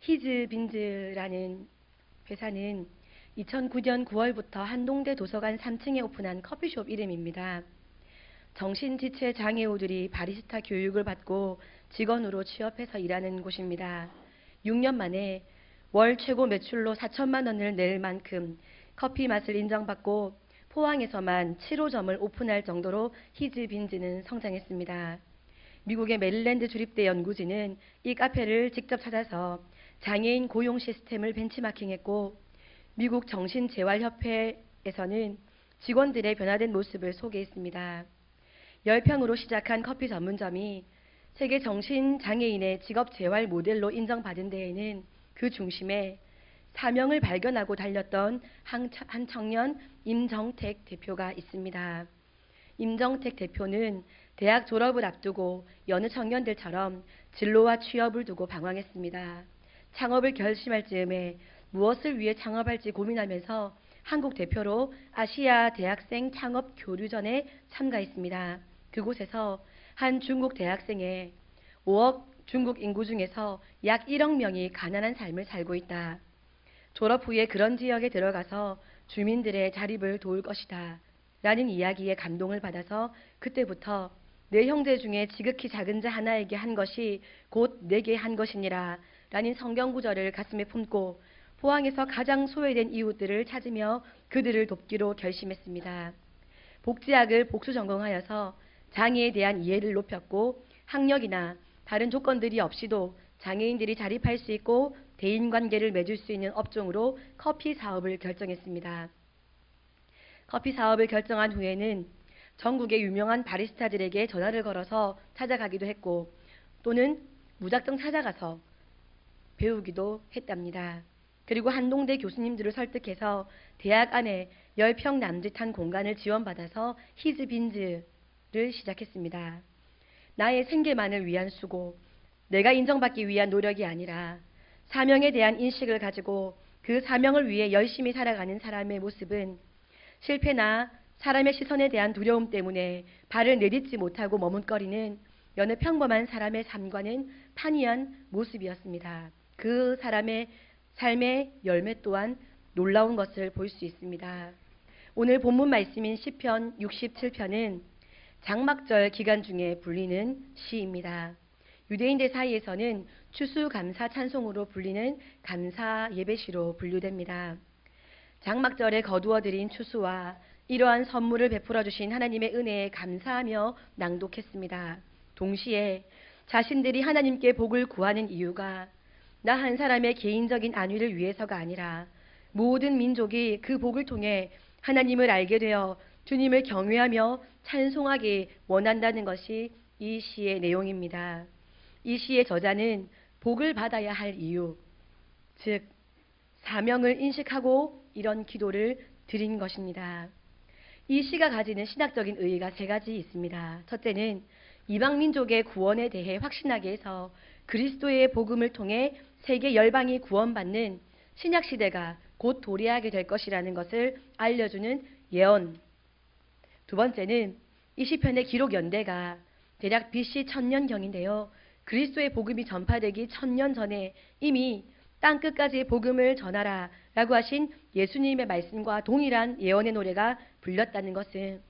히즈빈즈라는 회사는 2009년 9월부터 한동대 도서관 3층에 오픈한 커피숍 이름입니다. 정신지체 장애우들이 바리스타 교육을 받고 직원으로 취업해서 일하는 곳입니다. 6년 만에 월 최고 매출로 4천만 원을 낼 만큼 커피 맛을 인정받고 포항에서만 7호점을 오픈할 정도로 히즈빈즈는 성장했습니다. 미국의 메릴랜드 주립대 연구진은 이 카페를 직접 찾아서 장애인 고용 시스템을 벤치마킹했고, 미국 정신재활협회에서는 직원들의 변화된 모습을 소개했습니다. 10평으로 시작한 커피 전문점이 세계 정신장애인의 직업재활 모델로 인정받은 데에는 그 중심에 사명을 발견하고 달렸던 한 청년 임정택 대표가 있습니다. 임정택 대표는 대학 졸업을 앞두고 여느 청년들처럼 진로와 취업을 두고 방황했습니다. 창업을 결심할 즈음에 무엇을 위해 창업할지 고민하면서 한국 대표로 아시아 대학생 창업 교류전에 참가했습니다. 그곳에서 한 중국 대학생의 5억 중국 인구 중에서 약 1억 명이 가난한 삶을 살고 있다. 졸업 후에 그런 지역에 들어가서 주민들의 자립을 도울 것이다. 라는 이야기에 감동을 받아서 그때부터 내 형제 중에 지극히 작은 자 하나에게 한 것이 곧 내게 한 것이니라 라는 성경 구절을 가슴에 품고 포항에서 가장 소외된 이웃들을 찾으며 그들을 돕기로 결심했습니다. 복지학을 복수 전공하여서 장애에 대한 이해를 높였고 학력이나 다른 조건들이 없이도 장애인들이 자립할 수 있고 대인관계를 맺을 수 있는 업종으로 커피 사업을 결정했습니다. 커피 사업을 결정한 후에는 전국의 유명한 바리스타들에게 전화를 걸어서 찾아가기도 했고, 또는 무작정 찾아가서 배우기도 했답니다. 그리고 한동대 교수님들을 설득해서 대학 안에 10평 남짓한 공간을 지원받아서 히즈빈즈를 시작했습니다. 나의 생계만을 위한 수고, 내가 인정받기 위한 노력이 아니라 사명에 대한 인식을 가지고 그 사명을 위해 열심히 살아가는 사람의 모습은 실패나 사람의 시선에 대한 두려움 때문에 발을 내딛지 못하고 머뭇거리는 여느 평범한 사람의 삶과는 판이한 모습이었습니다. 그 사람의 삶의 열매 또한 놀라운 것을 볼 수 있습니다. 오늘 본문 말씀인 시편 67편은 장막절 기간 중에 불리는 시입니다. 유대인들 사이에서는 추수감사 찬송으로 불리는 감사 예배시로 분류됩니다. 장막절에 거두어들인 추수와 이러한 선물을 베풀어 주신 하나님의 은혜에 감사하며 낭독했습니다. 동시에 자신들이 하나님께 복을 구하는 이유가 나 한 사람의 개인적인 안위를 위해서가 아니라 모든 민족이 그 복을 통해 하나님을 알게 되어 주님을 경외하며 찬송하기 원한다는 것이 이 시의 내용입니다. 이 시의 저자는 복을 받아야 할 이유, 즉 사명을 인식하고 이런 기도를 드린 것입니다. 이 시가 가지는 신학적인 의의가 세 가지 있습니다. 첫째는 이방 민족의 구원에 대해 확신하게 해서 그리스도의 복음을 통해 세계 열방이 구원받는 신약 시대가 곧 도래하게 될 것이라는 것을 알려주는 예언. 두 번째는 이 시편의 기록 연대가 대략 BC 1000년경인데요. 그리스도의 복음이 전파되기 1000년 전에 이미 땅끝까지 복음을 전하라 라고 하신 예수님의 말씀과 동일한 예언의 노래가 불렸다는 것은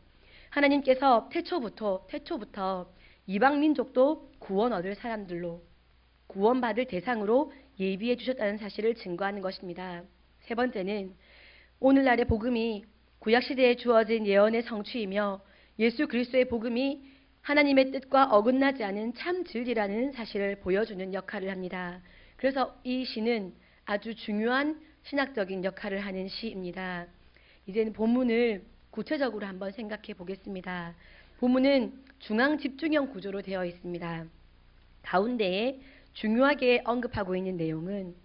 하나님께서 태초부터 이방 민족도 구원 얻을 사람들로 구원받을 대상으로 예비해 주셨다는 사실을 증거하는 것입니다. 세 번째는 오늘날의 복음이 구약시대에 주어진 예언의 성취이며 예수 그리스도의 복음이 하나님의 뜻과 어긋나지 않은 참 진리라는 사실을 보여주는 역할을 합니다. 그래서 이 시는 아주 중요한 신학적인 역할을 하는 시입니다. 이제는 본문을 구체적으로 한번 생각해 보겠습니다. 본문은 중앙 집중형 구조로 되어 있습니다. 가운데에 중요하게 언급하고 있는 내용은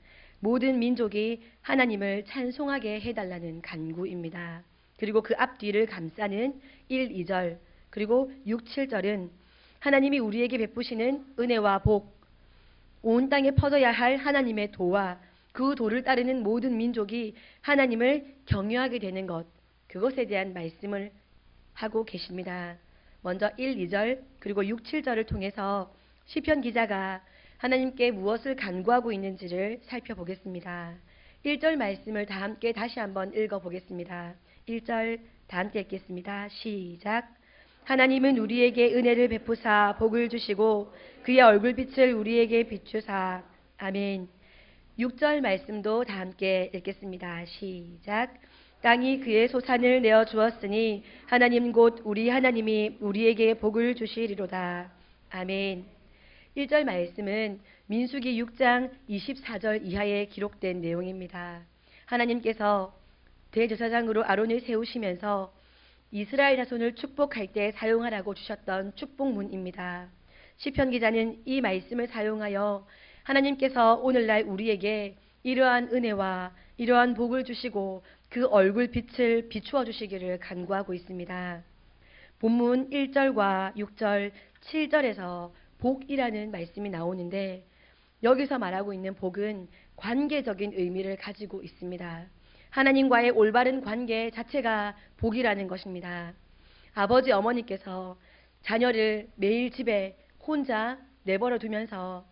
모든 민족이 하나님을 찬송하게 해달라는 간구입니다. 그리고 그 앞뒤를 감싸는 1, 2절 그리고 6, 7절은 하나님이 우리에게 베푸시는 은혜와 복, 온 땅에 퍼져야 할 하나님의 도와 그 도를 따르는 모든 민족이 하나님을 경외하게 되는 것, 그것에 대한 말씀을 하고 계십니다. 먼저 1, 2절 그리고 6, 7절을 통해서 시편 기자가 하나님께 무엇을 간구하고 있는지를 살펴보겠습니다. 1절 말씀을 다 함께 다시 한번 읽어보겠습니다. 1절 다 함께 읽겠습니다. 시작. 하나님은 우리에게 은혜를 베푸사 복을 주시고 그의 얼굴빛을 우리에게 비추사. 아멘. 6절 말씀도 다 함께 읽겠습니다. 시작. 땅이 그의 소산을 내어 주었으니 하나님 곧 우리 하나님이 우리에게 복을 주시리로다. 아멘. 1절 말씀은 민수기 6장 24절 이하에 기록된 내용입니다. 하나님께서 대제사장으로 아론을 세우시면서 이스라엘 자손을 축복할 때 사용하라고 주셨던 축복문입니다. 시편 기자는 이 말씀을 사용하여 하나님께서 오늘날 우리에게 이러한 은혜와 이러한 복을 주시고 그 얼굴빛을 비추어 주시기를 간구하고 있습니다. 본문 1절과 6절, 7절에서 복이라는 말씀이 나오는데 여기서 말하고 있는 복은 관계적인 의미를 가지고 있습니다. 하나님과의 올바른 관계 자체가 복이라는 것입니다. 아버지 어머니께서 자녀를 매일 집에 혼자 내버려 두면서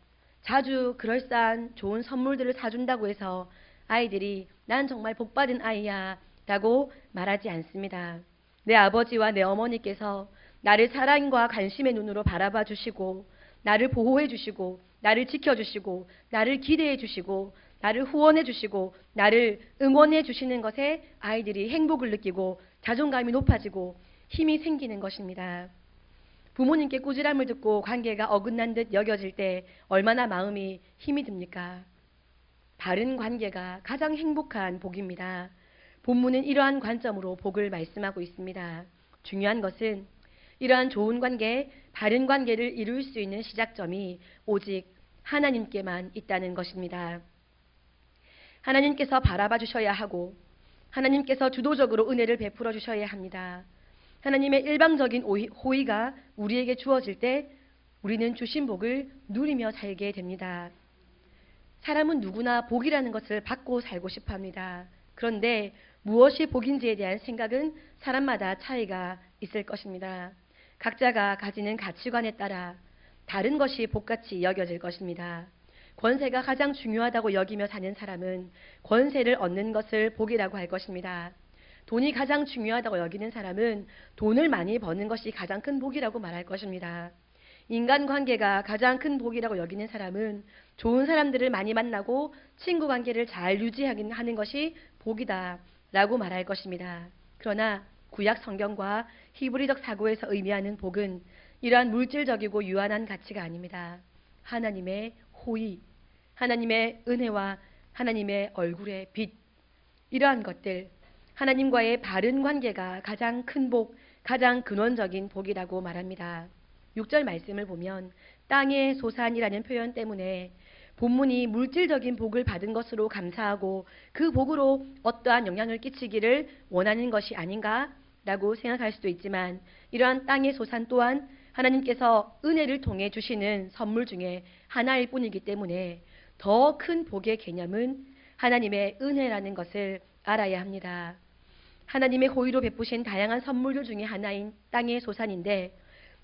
자주 그럴싸한 좋은 선물들을 사준다고 해서 아이들이 난 정말 복받은 아이야 라고 말하지 않습니다. 내 아버지와 내 어머니께서 나를 사랑과 관심의 눈으로 바라봐 주시고 나를 보호해 주시고 나를 지켜주시고 나를 기대해 주시고 나를 후원해 주시고 나를 응원해 주시는 것에 아이들이 행복을 느끼고 자존감이 높아지고 힘이 생기는 것입니다. 부모님께 꾸지람을 듣고 관계가 어긋난 듯 여겨질 때 얼마나 마음이 힘이 듭니까? 바른 관계가 가장 행복한 복입니다. 본문은 이러한 관점으로 복을 말씀하고 있습니다. 중요한 것은 이러한 좋은 관계, 바른 관계를 이룰 수 있는 시작점이 오직 하나님께만 있다는 것입니다. 하나님께서 바라봐 주셔야 하고 하나님께서 주도적으로 은혜를 베풀어 주셔야 합니다. 하나님의 일방적인 호의가 우리에게 주어질 때 우리는 주신 복을 누리며 살게 됩니다. 사람은 누구나 복이라는 것을 받고 살고 싶어 합니다. 그런데 무엇이 복인지에 대한 생각은 사람마다 차이가 있을 것입니다. 각자가 가지는 가치관에 따라 다른 것이 복같이 여겨질 것입니다. 권세가 가장 중요하다고 여기며 사는 사람은 권세를 얻는 것을 복이라고 할 것입니다. 돈이 가장 중요하다고 여기는 사람은 돈을 많이 버는 것이 가장 큰 복이라고 말할 것입니다. 인간관계가 가장 큰 복이라고 여기는 사람은 좋은 사람들을 많이 만나고 친구 관계를 잘 유지하는 것이 복이다 라고 말할 것입니다. 그러나 구약 성경과 히브리적 사고에서 의미하는 복은 이러한 물질적이고 유한한 가치가 아닙니다. 하나님의 호의, 하나님의 은혜와 하나님의 얼굴의 빛, 이러한 것들, 하나님과의 바른 관계가 가장 큰 복, 가장 근원적인 복이라고 말합니다. 6절 말씀을 보면 땅의 소산이라는 표현 때문에 본문이 물질적인 복을 받은 것으로 감사하고 그 복으로 어떠한 영향을 끼치기를 원하는 것이 아닌가라고 생각할 수도 있지만 이러한 땅의 소산 또한 하나님께서 은혜를 통해 주시는 선물 중에 하나일 뿐이기 때문에 더 큰 복의 개념은 하나님의 은혜라는 것을 알아야 합니다. 하나님의 호의로 베푸신 다양한 선물들 중에 하나인 땅의 소산인데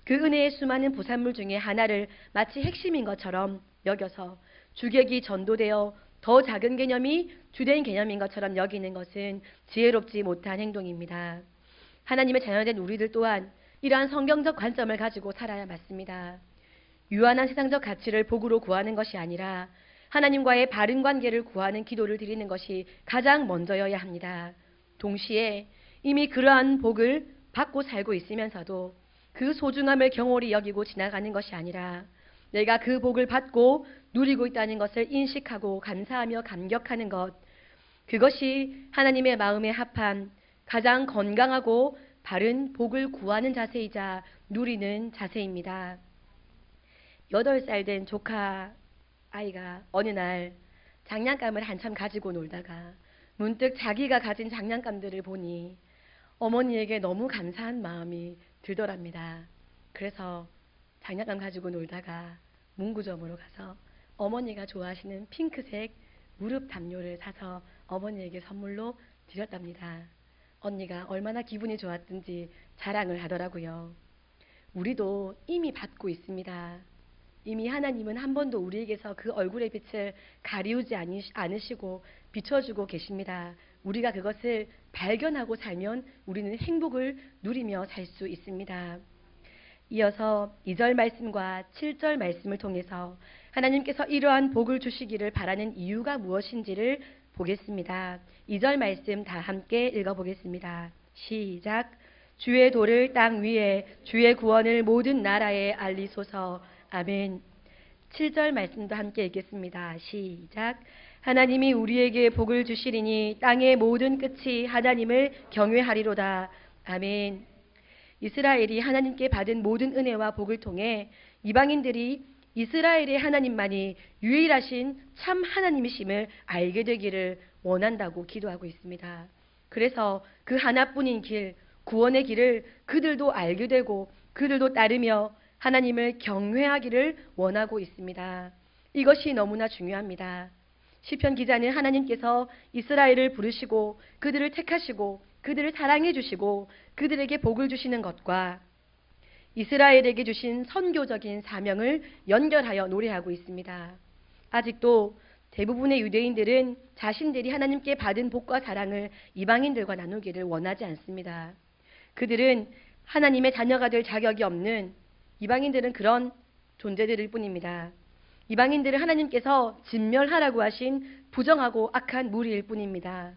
그 은혜의 수많은 부산물 중에 하나를 마치 핵심인 것처럼 여겨서 주객이 전도되어 더 작은 개념이 주된 개념인 것처럼 여기는 것은 지혜롭지 못한 행동입니다. 하나님의 자녀된 우리들 또한 이러한 성경적 관점을 가지고 살아야 맞습니다. 유한한 세상적 가치를 복으로 구하는 것이 아니라 하나님과의 바른 관계를 구하는 기도를 드리는 것이 가장 먼저여야 합니다. 동시에 이미 그러한 복을 받고 살고 있으면서도 그 소중함을 경홀히 여기고 지나가는 것이 아니라 내가 그 복을 받고 누리고 있다는 것을 인식하고 감사하며 감격하는 것, 그것이 하나님의 마음에 합한 가장 건강하고 바른 복을 구하는 자세이자 누리는 자세입니다. 8살 된 조카 아이가 어느 날 장난감을 한참 가지고 놀다가 문득 자기가 가진 장난감들을 보니 어머니에게 너무 감사한 마음이 들더랍니다. 그래서 장난감 가지고 놀다가 문구점으로 가서 어머니가 좋아하시는 핑크색 무릎 담요를 사서 어머니에게 선물로 드렸답니다. 언니가 얼마나 기분이 좋았든지 자랑을 하더라고요. 우리도 이미 받고 있습니다. 이미 하나님은 한 번도 우리에게서 그 얼굴의 빛을 가리우지 않으시고 비춰주고 계십니다. 우리가 그것을 발견하고 살면 우리는 행복을 누리며 살 수 있습니다. 이어서 2절 말씀과 7절 말씀을 통해서 하나님께서 이러한 복을 주시기를 바라는 이유가 무엇인지를 보겠습니다. 2절 말씀 다 함께 읽어보겠습니다. 시작. 주의 도를 땅 위에, 주의 구원을 모든 나라에 알리소서. 아멘. 7절 말씀도 함께 읽겠습니다. 시작. 하나님이 우리에게 복을 주시리니 땅의 모든 끝이 하나님을 경외하리로다. 아멘. 이스라엘이 하나님께 받은 모든 은혜와 복을 통해 이방인들이 이스라엘의 하나님만이 유일하신 참 하나님이심을 알게 되기를 원한다고 기도하고 있습니다. 그래서 그 하나뿐인 길, 구원의 길을 그들도 알게 되고 그들도 따르며 하나님을 경외하기를 원하고 있습니다. 이것이 너무나 중요합니다. 시편 기자는 하나님께서 이스라엘을 부르시고 그들을 택하시고 그들을 사랑해 주시고 그들에게 복을 주시는 것과 이스라엘에게 주신 선교적인 사명을 연결하여 노래하고 있습니다. 아직도 대부분의 유대인들은 자신들이 하나님께 받은 복과 사랑을 이방인들과 나누기를 원하지 않습니다. 그들은 하나님의 자녀가 될 자격이 없는 이방인들은 그런 존재들일 뿐입니다. 이방인들은 하나님께서 진멸하라고 하신 부정하고 악한 무리일 뿐입니다.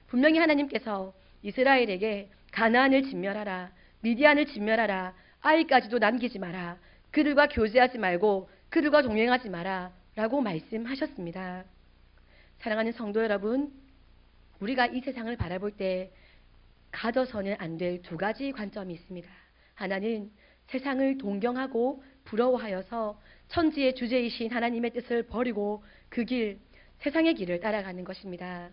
분명히 하나님께서 이스라엘에게 가나안을 진멸하라, 미디안을 진멸하라, 아이까지도 남기지 마라, 그들과 교제하지 말고 그들과 동행하지 마라 라고 말씀하셨습니다. 사랑하는 성도 여러분, 우리가 이 세상을 바라볼 때 가져서는 안 될 두 가지 관점이 있습니다. 하나는 세상을 동경하고 부러워하여서 천지의 주제이신 하나님의 뜻을 버리고 그 길, 세상의 길을 따라가는 것입니다.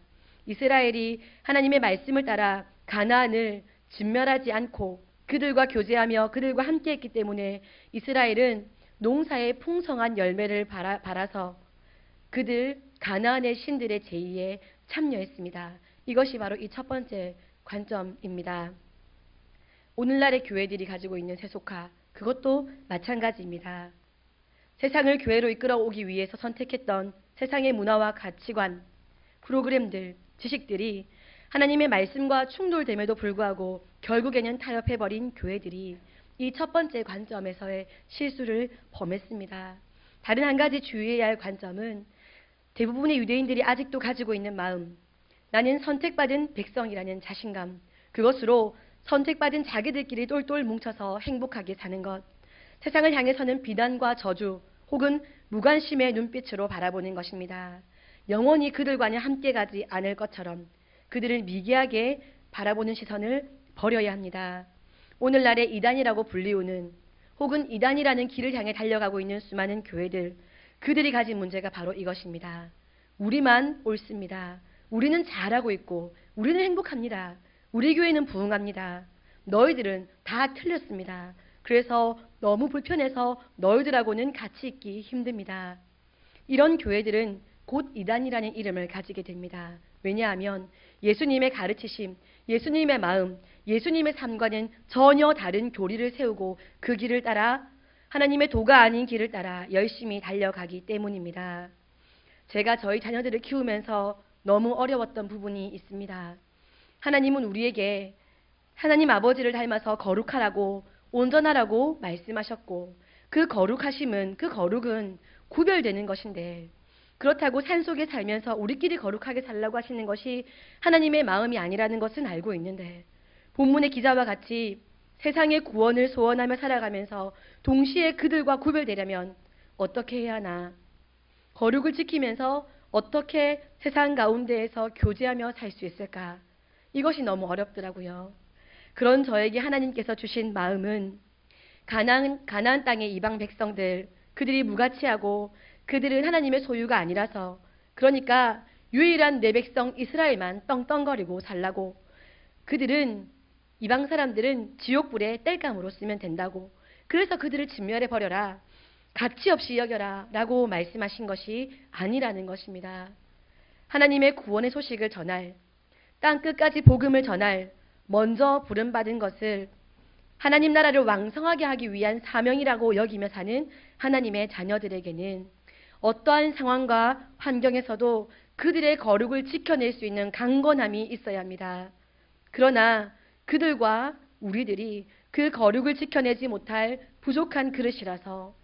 이스라엘이 하나님의 말씀을 따라 가나안을 진멸하지 않고 그들과 교제하며 그들과 함께했기 때문에 이스라엘은 농사의 풍성한 열매를 발아서 그들 가나안의 신들의 제의에 참여했습니다. 이것이 바로 이 첫 번째 관점입니다. 오늘날의 교회들이 가지고 있는 세속화, 그것도 마찬가지입니다. 세상을 교회로 이끌어오기 위해서 선택했던 세상의 문화와 가치관, 프로그램들, 지식들이 하나님의 말씀과 충돌됨에도 불구하고 결국에는 타협해버린 교회들이 이 첫 번째 관점에서의 실수를 범했습니다. 다른 한 가지 주의해야 할 관점은 대부분의 유대인들이 아직도 가지고 있는 마음, 나는 선택받은 백성이라는 자신감, 그것으로 선택받은 자기들끼리 똘똘 뭉쳐서 행복하게 사는 것, 세상을 향해서는 비난과 저주 혹은 무관심의 눈빛으로 바라보는 것입니다. 영원히 그들과는 함께 가지 않을 것처럼 그들을 미개하게 바라보는 시선을 버려야 합니다. 오늘날의 이단이라고 불리우는 혹은 이단이라는 길을 향해 달려가고 있는 수많은 교회들, 그들이 가진 문제가 바로 이것입니다. 우리만 옳습니다. 우리는 잘하고 있고 우리는 행복합니다. 우리 교회는 부흥합니다. 너희들은 다 틀렸습니다. 그래서 너무 불편해서 너희들하고는 같이 있기 힘듭니다. 이런 교회들은 곧 이단이라는 이름을 가지게 됩니다. 왜냐하면 예수님의 가르치심, 예수님의 마음, 예수님의 삶과는 전혀 다른 교리를 세우고 그 길을 따라 하나님의 도가 아닌 길을 따라 열심히 달려가기 때문입니다. 제가 저희 자녀들을 키우면서 너무 어려웠던 부분이 있습니다. 하나님은 우리에게 하나님 아버지를 닮아서 거룩하라고 온전하라고 말씀하셨고 그 거룩하심은, 그 거룩은 구별되는 것인데 그렇다고 산속에 살면서 우리끼리 거룩하게 살라고 하시는 것이 하나님의 마음이 아니라는 것은 알고 있는데 본문의 기자와 같이 세상의 구원을 소원하며 살아가면서 동시에 그들과 구별되려면 어떻게 해야 하나? 거룩을 지키면서 어떻게 세상 가운데에서 교제하며 살 수 있을까? 이것이 너무 어렵더라고요. 그런 저에게 하나님께서 주신 마음은 가나안 땅의 이방 백성들, 그들이 무가치하고 그들은 하나님의 소유가 아니라서 그러니까 유일한 내 백성 이스라엘만 떵떵거리고 살라고 그들은 이방 사람들은 지옥불에 땔감으로 쓰면 된다고 그래서 그들을 진멸해버려라 가치 없이 여겨라 라고 말씀하신 것이 아니라는 것입니다. 하나님의 구원의 소식을 전할 땅끝까지 복음을 전할 먼저 부름받은 것을 하나님 나라를 왕성하게 하기 위한 사명이라고 여기며 사는 하나님의 자녀들에게는 어떠한 상황과 환경에서도 그들의 거룩을 지켜낼 수 있는 강건함이 있어야 합니다. 그러나 그들과 우리들이 그 거룩을 지켜내지 못할 부족한 그릇이라서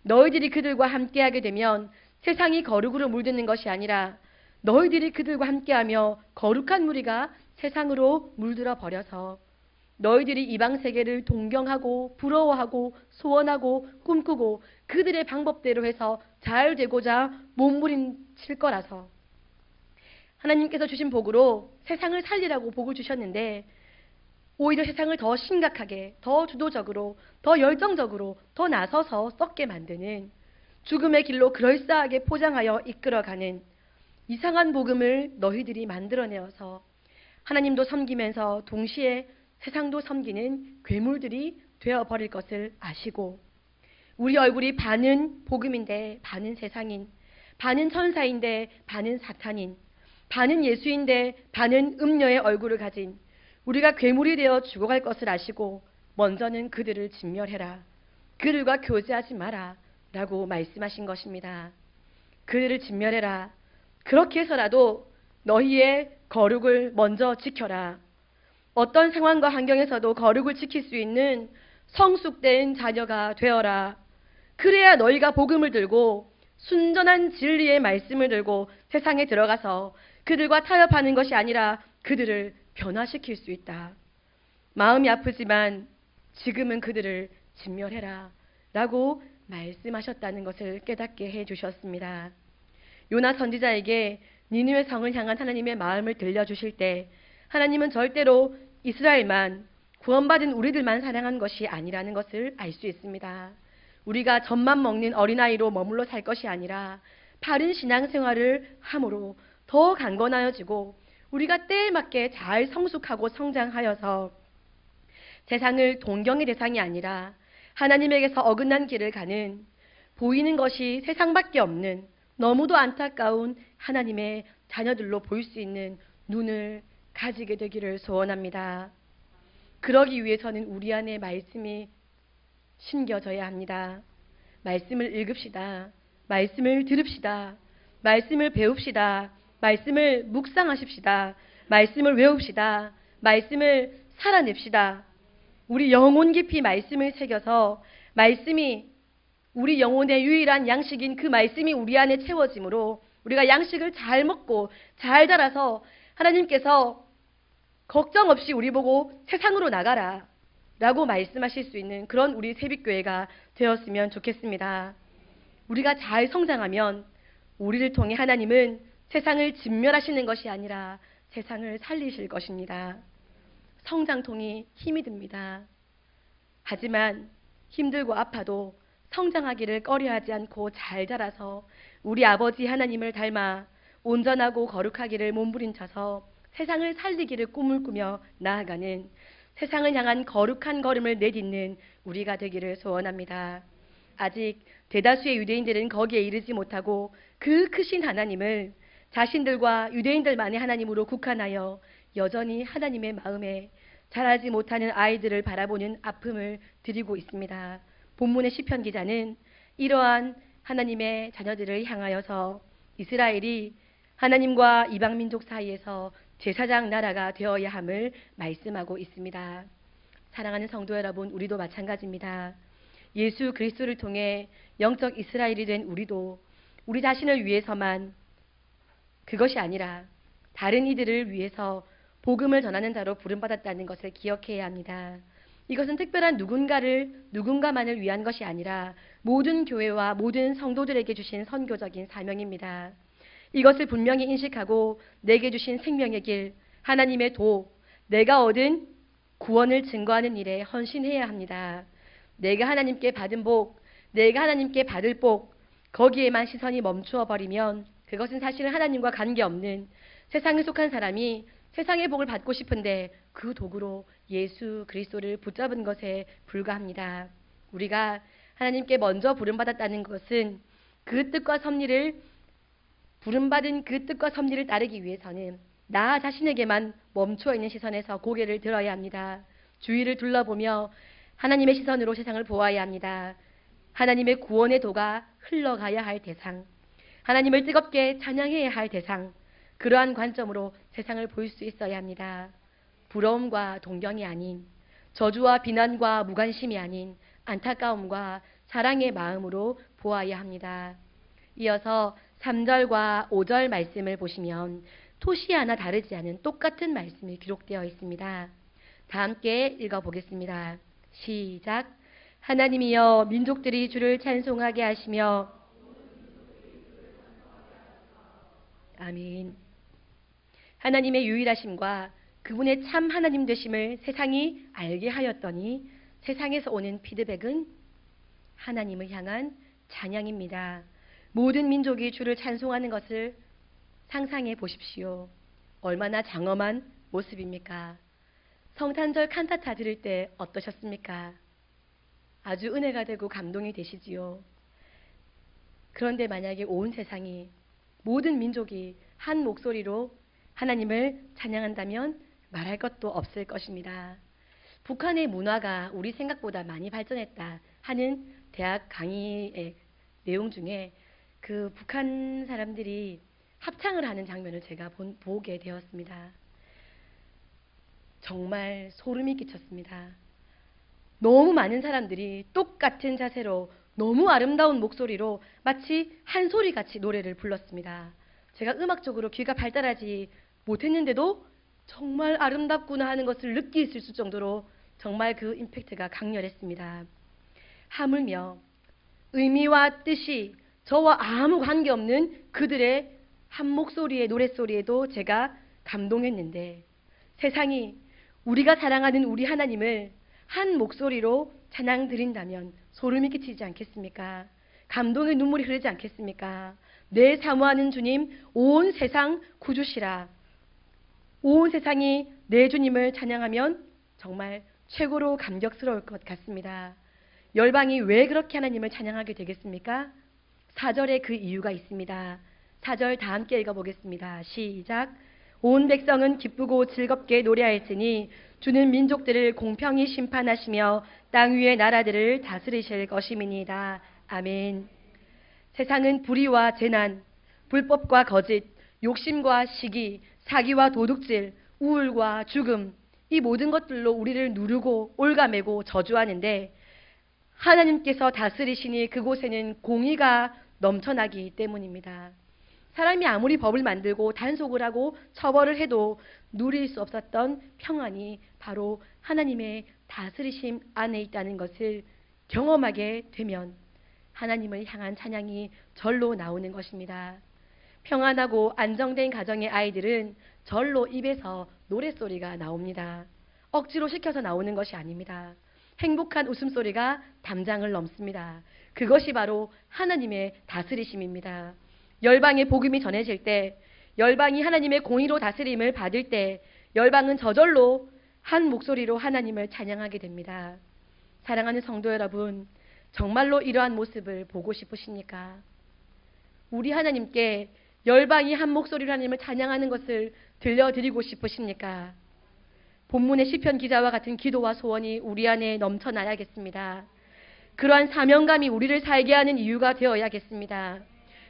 너희들이 그들과 함께하게 되면 세상이 거룩으로 물드는 것이 아니라 너희들이 그들과 함께하며 거룩한 무리가 세상으로 물들어 버려서 너희들이 이방 세계를 동경하고 부러워하고 소원하고 꿈꾸고 그들의 방법대로 해서 잘 되고자 몸부림칠 거라서 하나님께서 주신 복으로 세상을 살리라고 복을 주셨는데 오히려 세상을 더 심각하게, 더 주도적으로, 더 열정적으로, 더 나서서 썩게 만드는 죽음의 길로 그럴싸하게 포장하여 이끌어가는 이상한 복음을 너희들이 만들어내어서 하나님도 섬기면서 동시에 세상도 섬기는 괴물들이 되어버릴 것을 아시고 우리 얼굴이 반은 복음인데 반은 세상인, 반은 천사인데 반은 사탄인, 반은 예수인데 반은 음녀의 얼굴을 가진 우리가 괴물이 되어 죽어갈 것을 아시고 먼저는 그들을 진멸해라. 그들과 교제하지 마라. 라고 말씀하신 것입니다. 그들을 진멸해라. 그렇게 해서라도 너희의 거룩을 먼저 지켜라. 어떤 상황과 환경에서도 거룩을 지킬 수 있는 성숙된 자녀가 되어라. 그래야 너희가 복음을 들고 순전한 진리의 말씀을 들고 세상에 들어가서 그들과 타협하는 것이 아니라 그들을 변화시킬 수 있다. 마음이 아프지만 지금은 그들을 진멸해라 라고 말씀하셨다는 것을 깨닫게 해주셨습니다. 요나 선지자에게 니느웨 성을 향한 하나님의 마음을 들려주실 때 하나님은 절대로 이스라엘만 구원받은 우리들만 사랑한 것이 아니라는 것을 알 수 있습니다. 우리가 젖만 먹는 어린아이로 머물러 살 것이 아니라 바른 신앙생활을 함으로 더 강건하여지고 우리가 때에 맞게 잘 성숙하고 성장하여서 세상을 동경의 대상이 아니라 하나님에게서 어긋난 길을 가는 보이는 것이 세상밖에 없는 너무도 안타까운 하나님의 자녀들로 보일 수 있는 눈을 가지게 되기를 소원합니다. 그러기 위해서는 우리 안에 말씀이 심겨져야 합니다. 말씀을 읽읍시다. 말씀을 들읍시다. 말씀을 배웁시다. 말씀을 묵상하십시다. 말씀을 외웁시다. 말씀을 살아냅시다. 우리 영혼 깊이 말씀을 새겨서 말씀이 우리 영혼의 유일한 양식인 그 말씀이 우리 안에 채워지므로 우리가 양식을 잘 먹고 잘 자라서 하나님께서 걱정 없이 우리 보고 세상으로 나가라 라고 말씀하실 수 있는 그런 우리 새빛교회가 되었으면 좋겠습니다. 우리가 잘 성장하면 우리를 통해 하나님은 세상을 진멸하시는 것이 아니라 세상을 살리실 것입니다. 성장통이 힘이 듭니다. 하지만 힘들고 아파도 성장하기를 꺼려하지 않고 잘 자라서 우리 아버지 하나님을 닮아 온전하고 거룩하기를 몸부림쳐서 세상을 살리기를 꿈을 꾸며 나아가는 세상을 향한 거룩한 걸음을 내딛는 우리가 되기를 소원합니다. 아직 대다수의 유대인들은 거기에 이르지 못하고 그 크신 하나님을 자신들과 유대인들만의 하나님으로 국한하여 여전히 하나님의 마음에 자라지 못하는 아이들을 바라보는 아픔을 드리고 있습니다. 본문의 시편 기자는 이러한 하나님의 자녀들을 향하여서 이스라엘이 하나님과 이방민족 사이에서 제사장 나라가 되어야 함을 말씀하고 있습니다. 사랑하는 성도 여러분, 우리도 마찬가지입니다. 예수 그리스도를 통해 영적 이스라엘이 된 우리도 우리 자신을 위해서만 그것이 아니라 다른 이들을 위해서 복음을 전하는 자로 부름받았다는 것을 기억해야 합니다. 이것은 특별한 누군가만을 위한 것이 아니라 모든 교회와 모든 성도들에게 주신 선교적인 사명입니다. 이것을 분명히 인식하고 내게 주신 생명의 길, 하나님의 도, 내가 얻은 구원을 증거하는 일에 헌신해야 합니다. 내가 하나님께 받은 복, 내가 하나님께 받을 복, 거기에만 시선이 멈추어 버리면 그것은 사실은 하나님과 관계없는 세상에 속한 사람이 세상의 복을 받고 싶은데 그 도구로 예수 그리스도를 붙잡은 것에 불과합니다. 우리가 하나님께 먼저 부름받았다는 것은 그 뜻과 섭리를 부름받은 그 뜻과 섭리를 따르기 위해서는 나 자신에게만 멈추어 있는 시선에서 고개를 들어야 합니다. 주위를 둘러보며 하나님의 시선으로 세상을 보아야 합니다. 하나님의 구원의 도가 흘러가야 할 대상, 하나님을 뜨겁게 찬양해야 할 대상, 그러한 관점으로 세상을 볼 수 있어야 합니다. 부러움과 동경이 아닌, 저주와 비난과 무관심이 아닌 안타까움과 사랑의 마음으로 보아야 합니다. 이어서 3절과 5절 말씀을 보시면 토시 하나 다르지 않은 똑같은 말씀이 기록되어 있습니다. 다 함께 읽어보겠습니다. 시작. 하나님이여 민족들이 주를 찬송하게 하시며. 아멘. 하나님의 유일하심과 그분의 참 하나님 되심을 세상이 알게 하였더니 세상에서 오는 피드백은 하나님을 향한 찬양입니다. 모든 민족이 주를 찬송하는 것을 상상해 보십시오. 얼마나 장엄한 모습입니까? 성탄절 칸타타 들을 때 어떠셨습니까? 아주 은혜가 되고 감동이 되시지요. 그런데 만약에 온 세상이, 모든 민족이 한 목소리로 하나님을 찬양한다면 말할 것도 없을 것입니다. 북한의 문화가 우리 생각보다 많이 발전했다 하는 대학 강의의 내용 중에 그 북한 사람들이 합창을 하는 장면을 제가 보게 되었습니다. 정말 소름이 끼쳤습니다. 너무 많은 사람들이 똑같은 자세로 너무 아름다운 목소리로 마치 한 소리 같이 노래를 불렀습니다. 제가 음악적으로 귀가 발달하지 못했는데도 정말 아름답구나 하는 것을 느낄 수 있을 정도로 정말 그 임팩트가 강렬했습니다. 하물며 의미와 뜻이 저와 아무 관계없는 그들의 한 목소리의 노랫소리에도 제가 감동했는데, 세상이 우리가 사랑하는 우리 하나님을 한 목소리로 찬양 드린다면 소름이 끼치지 않겠습니까? 감동의 눈물이 흐르지 않겠습니까? 내 사모하는 주님, 온 세상 구주시라. 온 세상이 내 주님을 찬양하면 정말 최고로 감격스러울 것 같습니다. 열방이 왜 그렇게 하나님을 찬양하게 되겠습니까? 4절에 그 이유가 있습니다. 4절 다 함께 읽어보겠습니다. 시작. 온 백성은 기쁘고 즐겁게 노래할지니 주는 민족들을 공평히 심판하시며 땅 위의 나라들을 다스리실 것임이니이다. 아멘. 세상은 불의와 재난, 불법과 거짓, 욕심과 시기, 사기와 도둑질, 우울과 죽음, 이 모든 것들로 우리를 누르고 올가매고 저주하는데, 하나님께서 다스리시니 그곳에는 공의가 넘쳐나기 때문입니다. 사람이 아무리 법을 만들고 단속을 하고 처벌을 해도 누릴 수 없었던 평안이 바로 하나님의 다스리심 안에 있다는 것을 경험하게 되면 하나님을 향한 찬양이 절로 나오는 것입니다. 평안하고 안정된 가정의 아이들은 절로 입에서 노랫소리가 나옵니다. 억지로 시켜서 나오는 것이 아닙니다. 행복한 웃음소리가 담장을 넘습니다. 그것이 바로 하나님의 다스리심입니다. 열방의 복음이 전해질 때, 열방이 하나님의 공의로 다스림을 받을 때 열방은 저절로 한 목소리로 하나님을 찬양하게 됩니다. 사랑하는 성도 여러분, 정말로 이러한 모습을 보고 싶으십니까? 우리 하나님께 열방이 한 목소리로 하나님을 찬양하는 것을 들려드리고 싶으십니까? 본문의 시편 기자와 같은 기도와 소원이 우리 안에 넘쳐나야겠습니다. 그러한 사명감이 우리를 살게 하는 이유가 되어야겠습니다.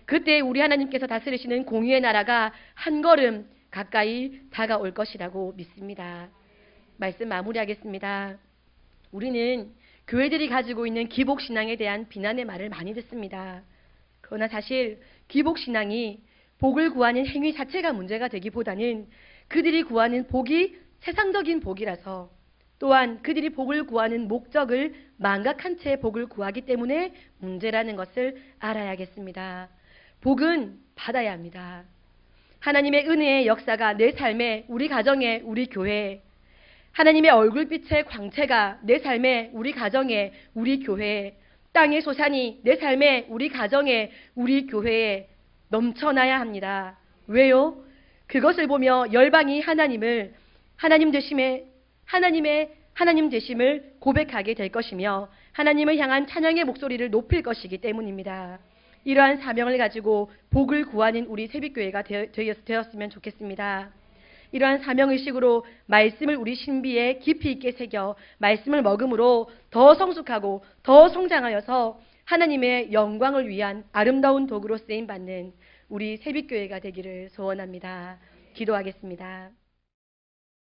그때 우리 하나님께서 다스리시는 공의의 나라가 한 걸음 가까이 다가올 것이라고 믿습니다. 말씀 마무리하겠습니다. 우리는 교회들이 가지고 있는 기복신앙에 대한 비난의 말을 많이 듣습니다. 그러나 사실 기복신앙이 복을 구하는 행위 자체가 문제가 되기보다는 그들이 구하는 복이 세상적인 복이라서, 또한 그들이 복을 구하는 목적을 망각한 채 복을 구하기 때문에 문제라는 것을 알아야겠습니다. 복은 받아야 합니다. 하나님의 은혜의 역사가 내 삶에, 우리 가정에, 우리 교회에, 하나님의 얼굴빛의 광채가 내 삶에, 우리 가정에, 우리 교회에, 땅의 소산이 내 삶에, 우리 가정에, 우리 교회에 넘쳐나야 합니다. 왜요? 그것을 보며 열방이 하나님을, 하나님 되심을 고백하게 될 것이며 하나님을 향한 찬양의 목소리를 높일 것이기 때문입니다. 이러한 사명을 가지고 복을 구하는 우리 새빛교회가 되었으면 좋겠습니다. 이러한 사명의식으로 말씀을 우리 신비에 깊이 있게 새겨 말씀을 먹음으로 더 성숙하고 더 성장하여서 하나님의 영광을 위한 아름다운 도구로 쓰임받는 우리 새빛교회가 되기를 소원합니다. 기도하겠습니다.